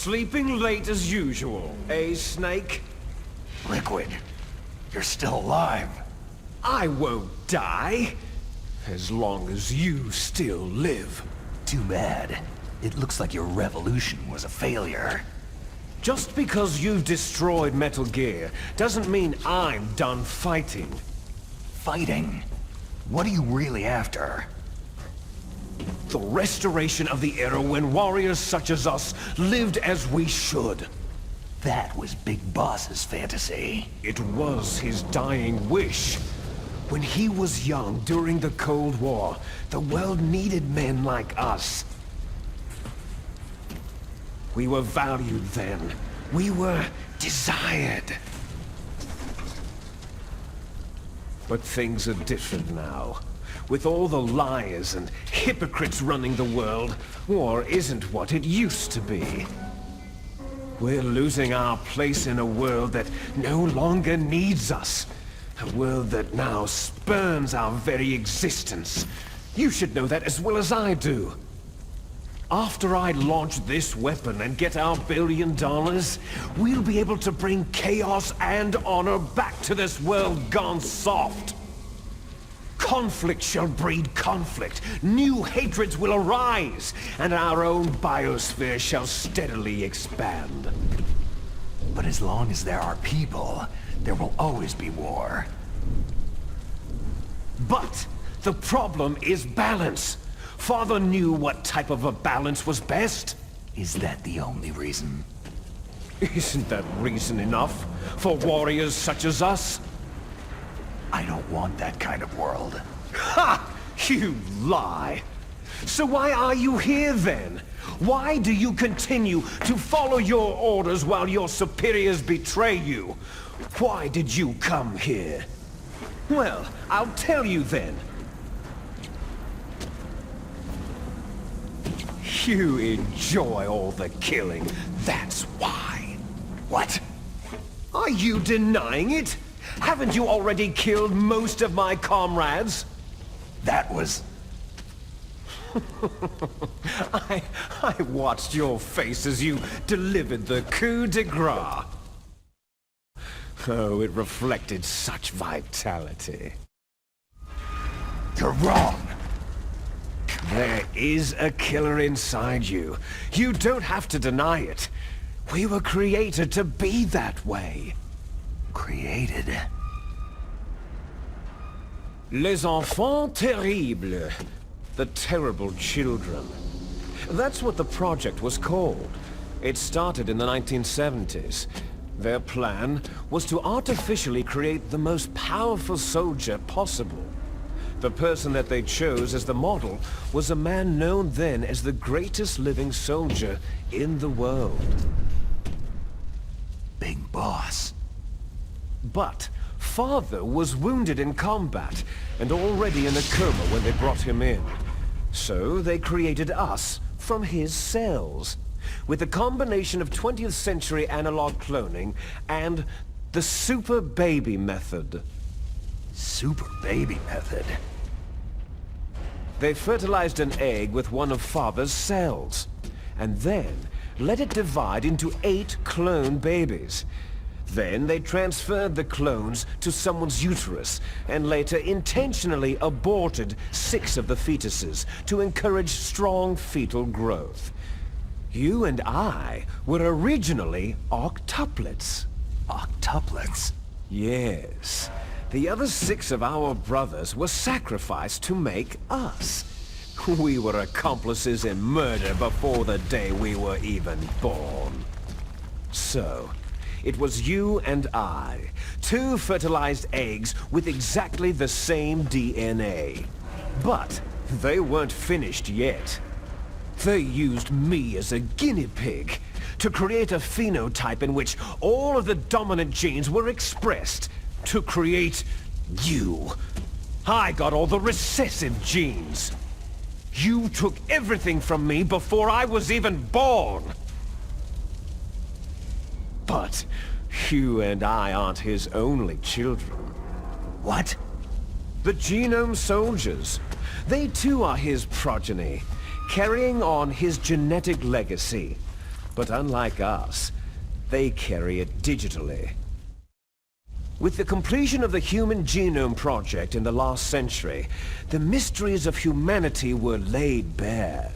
Sleeping late as usual, eh, Snake? Liquid, you're still alive. I won't die, as long as you still live. Too bad. It looks like your revolution was a failure. Just because you've destroyed Metal Gear doesn't mean I'm done fighting. Fighting? What are you really after? The restoration of the era when warriors such as us lived as we should. That was Big Boss's fantasy. It was his dying wish. When he was young during the Cold War, the world needed men like us. We were valued then. We were desired. But things are different now. With all the liars and hypocrites running the world, war isn't what it used to be. We're losing our place in a world that no longer needs us. A world that now spurns our very existence. You should know that as well as I do. After I launch this weapon and get our $1 billion, we'll be able to bring chaos and honor back to this world gone soft. Conflict shall breed conflict, new hatreds will arise, and our own biosphere shall steadily expand. But as long as there are people, there will always be war. But the problem is balance. Father knew what type of a balance was best. Is that the only reason? Isn't that reason enough for warriors such as us? I don't want that kind of world. Ha! You lie! So why are you here then? Why do you continue to follow your orders while your superiors betray you? Why did you come here? Well, I'll tell you then. You enjoy all the killing, that's why. What? Are you denying it? Haven't you already killed most of my comrades? That was... I watched your face as you delivered the coup de grace. Oh, it reflected such vitality. You're wrong. There is a killer inside you. You don't have to deny it. We were created to be that way. Created? Les enfants terribles. The terrible children. That's what the project was called. It started in the 1970s. Their plan was to artificially create the most powerful soldier possible. The person that they chose as the model was a man known then as the greatest living soldier in the world. Big Boss. But Father was wounded in combat and already in a coma when they brought him in. So they created us from his cells, with a combination of 20th century analog cloning and the super baby method. Super baby method? They fertilized an egg with one of Father's cells, and then let it divide into 8 clone babies. Then they transferred the clones to someone's uterus, and later intentionally aborted 6 of the fetuses to encourage strong fetal growth. You and I were originally octuplets. Octuplets? Yes. The other 6 of our brothers were sacrificed to make us. We were accomplices in murder before the day we were even born. So, it was you and I, 2 fertilized eggs with exactly the same DNA. But they weren't finished yet. They used me as a guinea pig to create a phenotype in which all of the dominant genes were expressed to create you. I got all the recessive genes. You took everything from me before I was even born. But you and I aren't his only children. What? The genome soldiers. They too are his progeny, carrying on his genetic legacy. But unlike us, they carry it digitally. With the completion of the Human Genome Project in the last century, the mysteries of humanity were laid bare.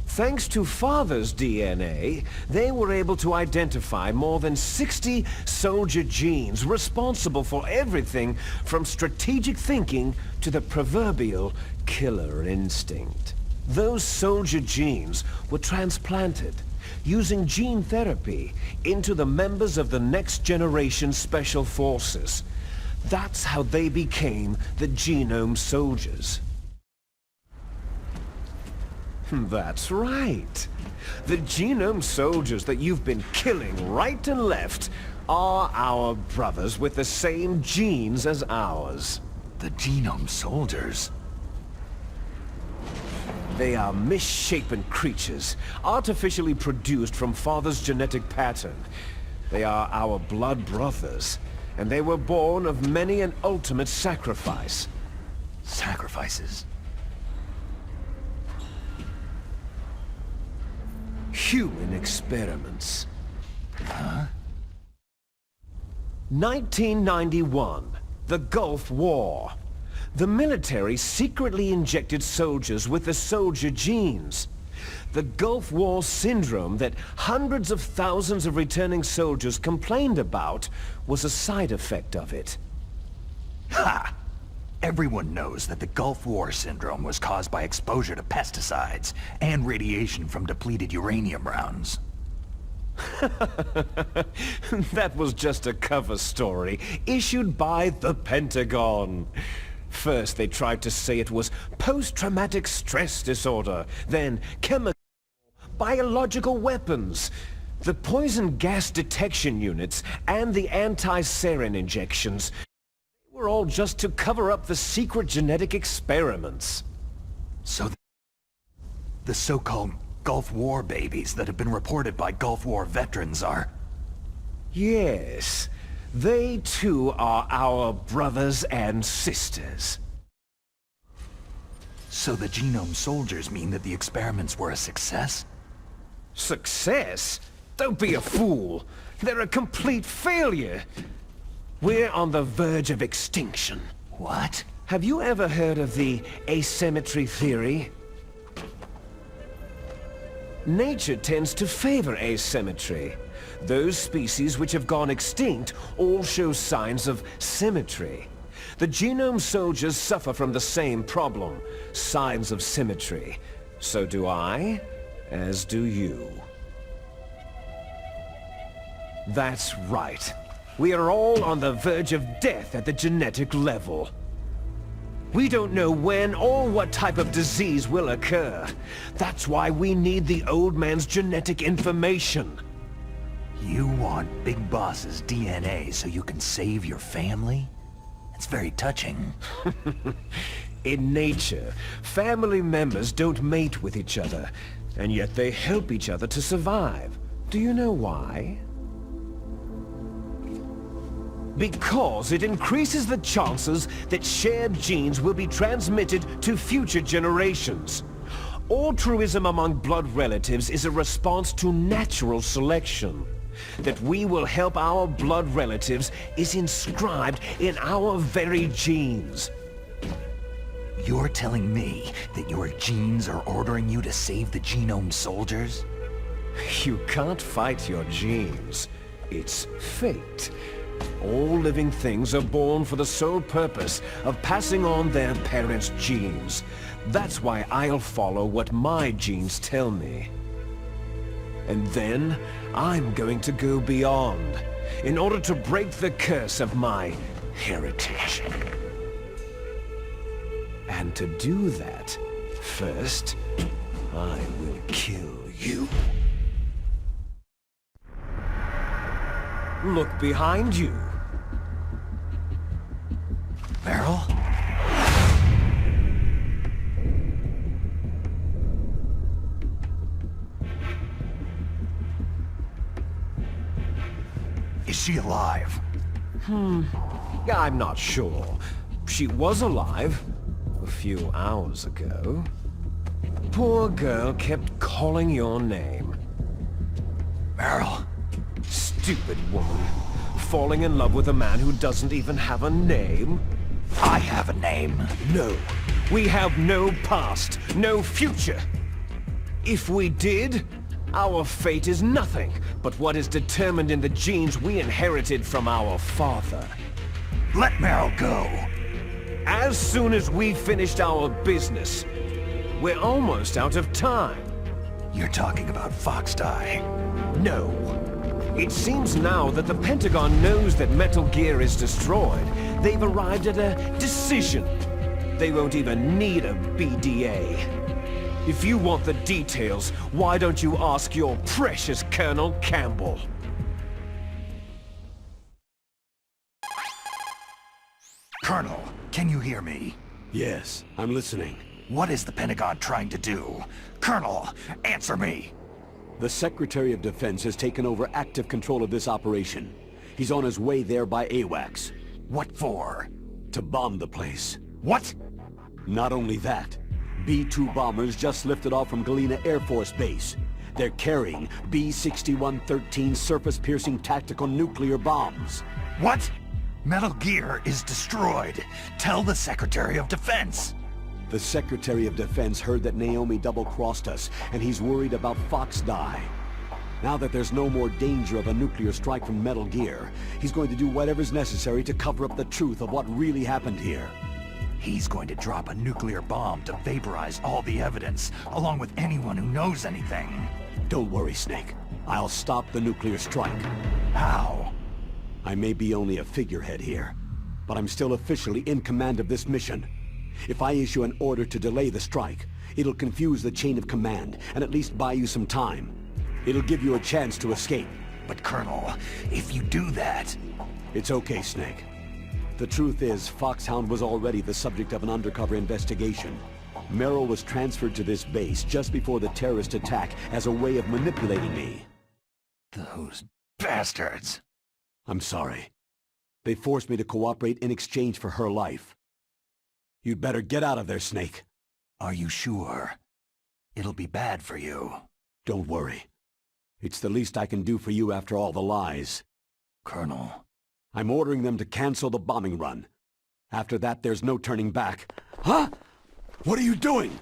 Thanks to Father's DNA, they were able to identify more than 60 soldier genes responsible for everything from strategic thinking to the proverbial killer instinct. Those soldier genes were transplanted using gene therapy into the members of the next generation special forces. That's how they became the genome soldiers. That's right. The genome soldiers that you've been killing right and left are our brothers with the same genes as ours. The genome soldiers? They are misshapen creatures, artificially produced from Father's genetic pattern. They are our blood brothers, and they were born of many an ultimate sacrifice. Sacrifices? Human experiments. Huh? 1991, the Gulf War. The military secretly injected soldiers with the soldier genes. The Gulf War syndrome that hundreds of thousands of returning soldiers complained about was a side effect of it. Ha! Everyone knows that the Gulf War syndrome was caused by exposure to pesticides and radiation from depleted uranium rounds. That was just a cover story issued by the Pentagon. First, they tried to say it was post-traumatic stress disorder, then chemical, biological weapons. The poison gas detection units and the anti-sarin injections were all just to cover up the secret genetic experiments. So the so-called Gulf War babies that have been reported by Gulf War veterans are... Yes. They too are our brothers and sisters. So the genome soldiers mean that the experiments were a success? Success? Don't be a fool. They're a complete failure. We're on the verge of extinction. What? Have you ever heard of the asymmetry theory? Nature tends to favor asymmetry. Those species which have gone extinct all show signs of symmetry. The genome soldiers suffer from the same problem, signs of symmetry. So do I, as do you. That's right. We are all on the verge of death at the genetic level. We don't know when or what type of disease will occur. That's why we need the old man's genetic information. You want Big Boss's DNA so you can save your family? It's very touching. In nature, family members don't mate with each other, and yet they help each other to survive. Do you know why? Because it increases the chances that shared genes will be transmitted to future generations. Altruism among blood relatives is a response to natural selection. That we will help our blood relatives is inscribed in our very genes. You're telling me that your genes are ordering you to save the genome soldiers? You can't fight your genes. It's fate. All living things are born for the sole purpose of passing on their parents' genes. That's why I'll follow what my genes tell me. And then, I'm going to go beyond, in order to break the curse of my heritage. And to do that, first, I will kill you. Look behind you. Meryl? Is she alive? I'm not sure. She was alive a few hours ago. Poor girl kept calling your name. Meryl. Stupid woman. Falling in love with a man who doesn't even have a name? I have a name. No. We have no past, no future. If we did, our fate is nothing but what is determined in the genes we inherited from our father. Let Meryl go. As soon as we finished our business, we're almost out of time. You're talking about Foxdie. No. It seems now that the Pentagon knows that Metal Gear is destroyed. They've arrived at a decision. They won't even need a BDA. If you want the details, why don't you ask your precious Colonel Cambell? Colonel, can you hear me? Yes, I'm listening. What is the Pentagon trying to do? Colonel, answer me! The Secretary of Defense has taken over active control of this operation. He's on his way there by AWACS. What for? To bomb the place. What? Not only that, B-2 bombers just lifted off from Galena Air Force Base. They're carrying B-6113 surface-piercing tactical nuclear bombs. What? Metal Gear is destroyed. Tell the Secretary of Defense. The Secretary of Defense heard that Naomi double-crossed us, and he's worried about Foxdie. Now that there's no more danger of a nuclear strike from Metal Gear, he's going to do whatever's necessary to cover up the truth of what really happened here. He's going to drop a nuclear bomb to vaporize all the evidence, along with anyone who knows anything. Don't worry, Snake. I'll stop the nuclear strike. How? I may be only a figurehead here, but I'm still officially in command of this mission. If I issue an order to delay the strike, it'll confuse the chain of command and at least buy you some time. It'll give you a chance to escape. But Colonel, if you do that... It's okay, Snake. The truth is, Foxhound was already the subject of an undercover investigation. Meryl was transferred to this base just before the terrorist attack as a way of manipulating me. Those bastards! I'm sorry. They forced me to cooperate in exchange for her life. You'd better get out of there, Snake. Are you sure? It'll be bad for you. Don't worry. It's the least I can do for you after all the lies. Colonel. I'm ordering them to cancel the bombing run. After that, there's no turning back. Huh? What are you doing?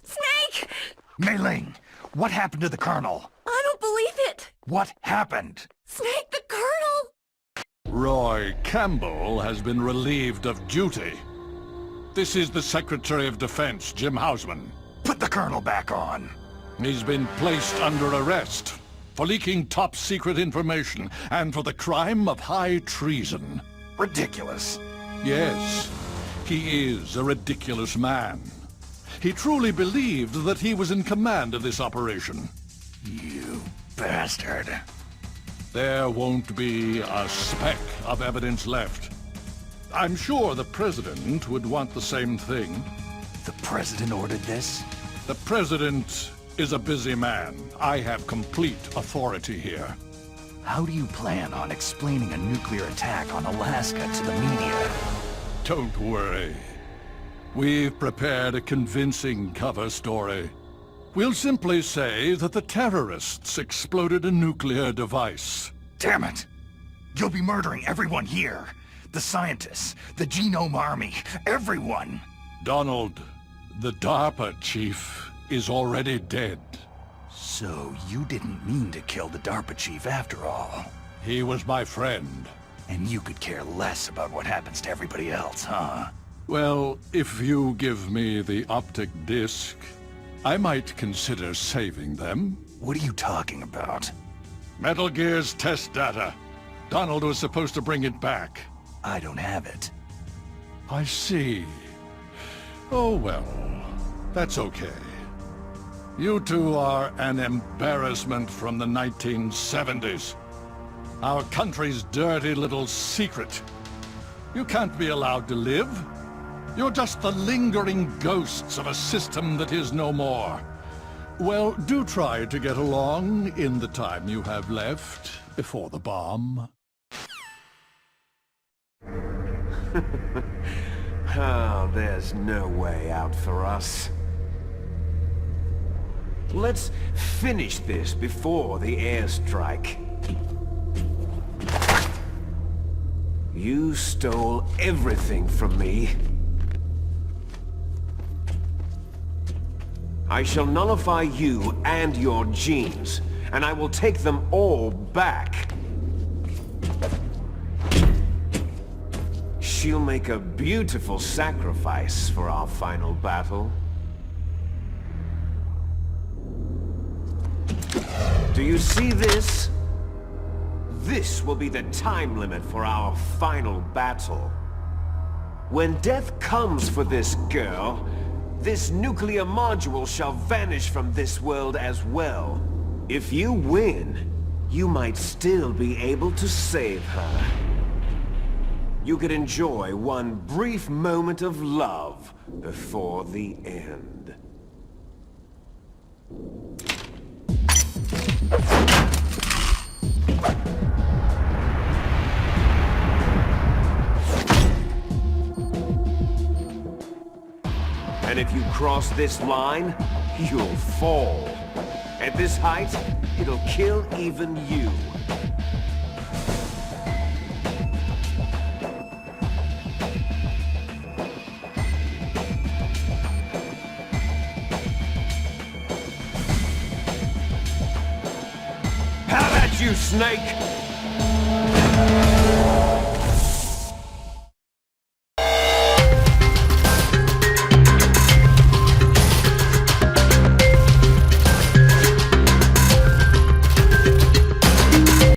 Snake! Mei Ling, what happened to the Colonel? I don't believe it! What happened? Snake, the Colonel! Roy Cambell has been relieved of duty. This is the Secretary of Defense, Jim Hausman. Put the Colonel back on. He's been placed under arrest for leaking top-secret information and for the crime of high treason. Ridiculous. Yes, he is a ridiculous man. He truly believed that he was in command of this operation. You bastard. There won't be a speck of evidence left. I'm sure the President would want the same thing. The President ordered this? The President is a busy man. I have complete authority here. How do you plan on explaining a nuclear attack on Alaska to the media? Don't worry. We've prepared a convincing cover story. We'll simply say that the terrorists exploded a nuclear device. Damn it! You'll be murdering everyone here. The scientists, the Genome Army, everyone! Donald, the DARPA chief, is already dead. So you didn't mean to kill the DARPA chief after all. He was my friend. And you could care less about what happens to everybody else, huh? Well, if you give me the optic disc, I might consider saving them. What are you talking about? Metal Gear's test data. Donald was supposed to bring it back. I don't have it. I see. Oh well, that's okay. You two are an embarrassment from the 1970s. Our country's dirty little secret. You can't be allowed to live. You're just the lingering ghosts of a system that is no more. Well, do try to get along in the time you have left before the bomb. Oh, there's no way out for us. Let's finish this before the airstrike. You stole everything from me. I shall nullify you and your genes, and I will take them all back. She'll make a beautiful sacrifice for our final battle. Do you see this? This will be the time limit for our final battle. When death comes for this girl, this nuclear module shall vanish from this world as well. If you win, you might still be able to save her. You could enjoy one brief moment of love before the end. And if you cross this line, you'll fall. At this height, it'll kill even you. How about you, Snake?